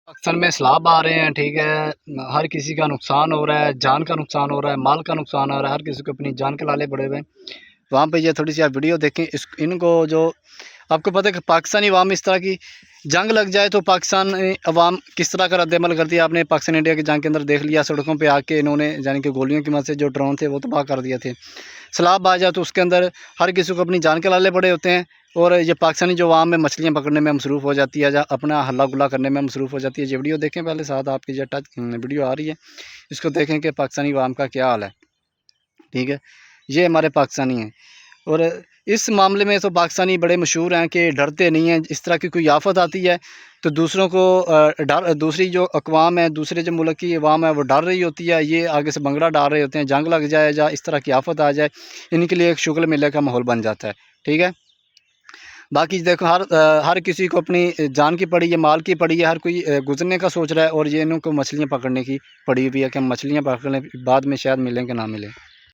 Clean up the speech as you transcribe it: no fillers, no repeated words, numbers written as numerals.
पाकिस्तान में सैलाब आ रहे हैं, ठीक है। हर किसी का नुकसान हो रहा है, जान का नुकसान हो रहा है, माल का नुकसान हो रहा है, हर किसी को अपनी जान के लाले पड़े हुए हैं। वहाँ पे ये थोड़ी सी आप वीडियो देखें, इस इनको जो आपको पता है कि पाकिस्तानी अवाम इस तरह की जंग लग जाए तो पाकिस्तान अवाम किस तरह का रद्द-ए-अमल करती है। आपने पाकिस्तान इंडिया की जंग के अंदर देख लिया, सड़कों पे आके इन्होंने यानी कि गोलियों की मदद से जो ड्रोन थे वो तबाह कर दिए थे। सैलाब आ जाए तो उसके अंदर हर किसी को अपनी जान के लाले पड़े होते हैं और ये पाकिस्तानी जो अवाम है मछलियाँ पकड़ने में मसरूफ़ हो जाती है या अपना हल्ला गुल्ला करने में मसरूफ़ हो जाती है। ये वीडियो देखें पहले, साथ आपकी जो टच वीडियो आ रही है इसको देखें कि पाकिस्तानी अवाम का क्या हाल है, ठीक है। ये हमारे पाकिस्तानी हैं और इस मामले में तो पाकिस्तानी बड़े मशहूर हैं कि डरते नहीं हैं। इस तरह की कोई आफ़त आती है तो दूसरों को दूसरी जो अक़वाम है, दूसरे जो मुल्क की अवाम है वो डर रही होती है, ये आगे से भंगड़ा डाल रहे होते हैं, जंग लग जाए या इस तरह की आफ़त आ जाए, इनके लिए एक शुगल मेले का माहौल बन जाता है, ठीक है। बाकी देखो हर किसी को अपनी जान की पड़ी है, माल की पड़ी है, हर कोई गुज़रने का सोच रहा है और ये इनको मछलियाँ पकड़ने की पड़ी हुई है कि हम मछलियाँ पकड़ लें, बाद में शायद मिलें कि ना मिलें।